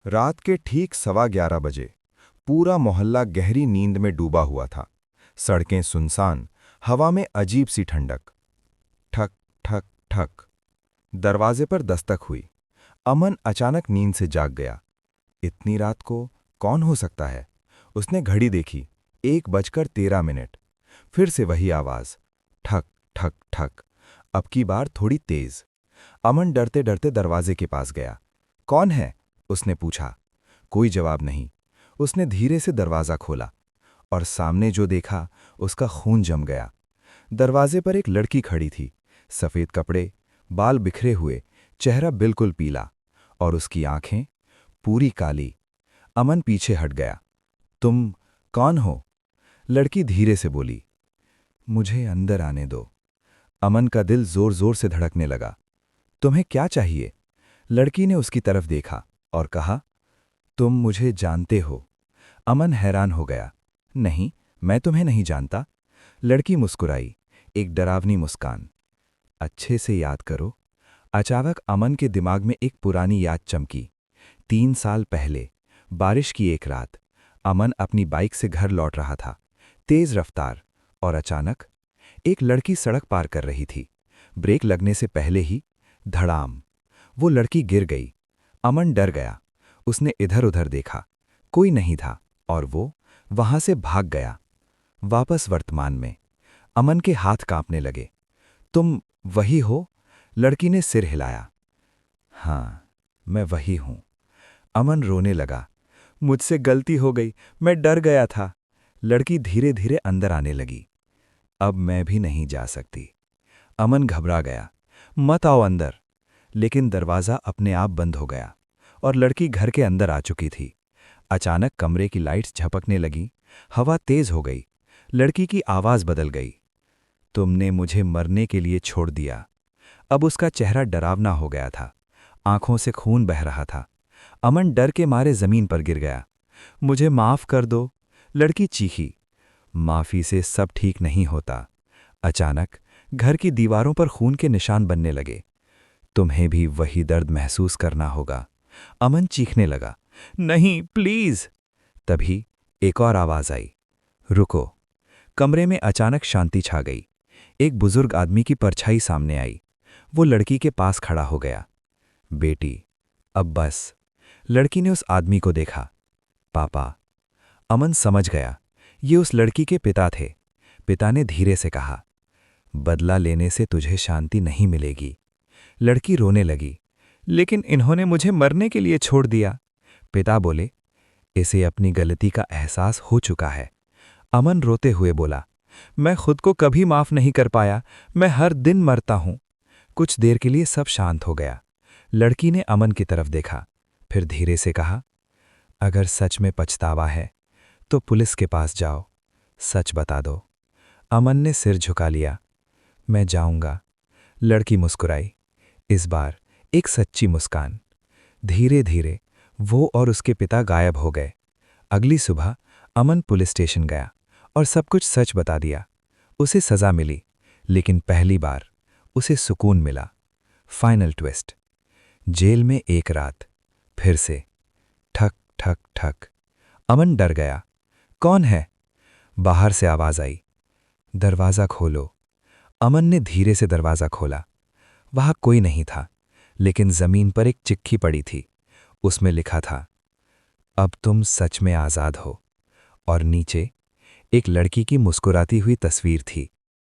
रात के ठीक 11:15 बजे पूरा मोहल्ला गहरी नींद में डूबा हुआ था। सड़कें सुनसान, हवा में अजीब सी ठंडक। ठक ठक ठक। दरवाजे पर दस्तक हुई। अमन अचानक नींद से जाग गया। इतनी रात को कौन हो सकता है? उसने घड़ी देखी। 1:13। फिर से वही आवाज, ठक ठक ठक। अब की बार थोड़ी तेज। अमन डरते डरते दरवाजे के पास गया। कौन है? उसने पूछा। कोई जवाब नहीं। उसने धीरे से दरवाजा खोला और सामने जो देखा उसका खून जम गया। दरवाजे पर एक लड़की खड़ी थी। सफेद कपड़े, बाल बिखरे हुए, चेहरा बिल्कुल पीला, और उसकी आंखें पूरी काली। अमन पीछे हट गया। तुम कौन हो? लड़की धीरे से बोली। मुझे अंदर आने दो। अमन का दिल जोर जोर से धड़कने लगा। तुम्हें क्या चाहिए? लड़की ने उसकी तरफ देखा और कहा, तुम मुझे जानते हो? अमन हैरान हो गया। नहीं, मैं तुम्हें नहीं जानता। लड़की मुस्कुराई, एक डरावनी मुस्कान। अच्छे से याद करो। अचानक अमन के दिमाग में एक पुरानी याद चमकी। 3 साल पहले, बारिश की एक रात, अमन अपनी बाइक से घर लौट रहा था। तेज रफ्तार, और अचानक एक लड़की सड़क पार कर रही थी। ब्रेक लगने से पहले ही धड़ाम, वो लड़की गिर गई। अमन डर गया। उसने इधर उधर देखा, कोई नहीं था, और वो वहां से भाग गया। वापस वर्तमान में। अमन के हाथ कांपने लगे। तुम वही हो? लड़की ने सिर हिलाया। हाँ, मैं वही हूं। अमन रोने लगा। मुझसे गलती हो गई, मैं डर गया था। लड़की धीरे धीरे अंदर आने लगी। अब मैं भी नहीं जा सकती। अमन घबरा गया। मत आओ अंदर। लेकिन दरवाजा अपने आप बंद हो गया और लड़की घर के अंदर आ चुकी थी। अचानक कमरे की लाइट्स झपकने लगी। हवा तेज हो गई। लड़की की आवाज बदल गई। तुमने मुझे मरने के लिए छोड़ दिया। अब उसका चेहरा डरावना हो गया था। आंखों से खून बह रहा था। अमन डर के मारे जमीन पर गिर गया। मुझे माफ कर दो। लड़की चीखी। माफी से सब ठीक नहीं होता। अचानक घर की दीवारों पर खून के निशान बनने लगे। तुम्हें भी वही दर्द महसूस करना होगा। अमन चीखने लगा। नहीं, प्लीज। तभी एक और आवाज आई। रुको। कमरे में अचानक शांति छा गई। एक बुजुर्ग आदमी की परछाई सामने आई। वो लड़की के पास खड़ा हो गया। बेटी, अब बस। लड़की ने उस आदमी को देखा। पापा। अमन समझ गया, ये उस लड़की के पिता थे। पिता ने धीरे से कहा, बदला लेने से तुझे शांति नहीं मिलेगी। लड़की रोने लगी। लेकिन इन्होंने मुझे मरने के लिए छोड़ दिया। पिता बोले, इसे अपनी गलती का एहसास हो चुका है। अमन रोते हुए बोला, मैं खुद को कभी माफ नहीं कर पाया। मैं हर दिन मरता हूं। कुछ देर के लिए सब शांत हो गया। लड़की ने अमन की तरफ देखा, फिर धीरे से कहा, अगर सच में पछतावा है तो पुलिस के पास जाओ। सच बता दो। अमन ने सिर झुका लिया। मैं जाऊंगा। लड़की मुस्कुराई। इस बार एक सच्ची मुस्कान। धीरे धीरे वो और उसके पिता गायब हो गए। अगली सुबह अमन पुलिस स्टेशन गया और सब कुछ सच बता दिया। उसे सजा मिली, लेकिन पहली बार उसे सुकून मिला। Final twist. जेल में एक रात। फिर से ठक ठक ठक। अमन डर गया। कौन है? बाहर से आवाज आई। दरवाजा खोलो। अमन ने धीरे से दरवाजा खोला। वहां कोई नहीं था, लेकिन जमीन पर एक चिट्ठी पड़ी थी। उसमें लिखा था, अब तुम सच में आजाद हो। और नीचे एक लड़की की मुस्कुराती हुई तस्वीर थी।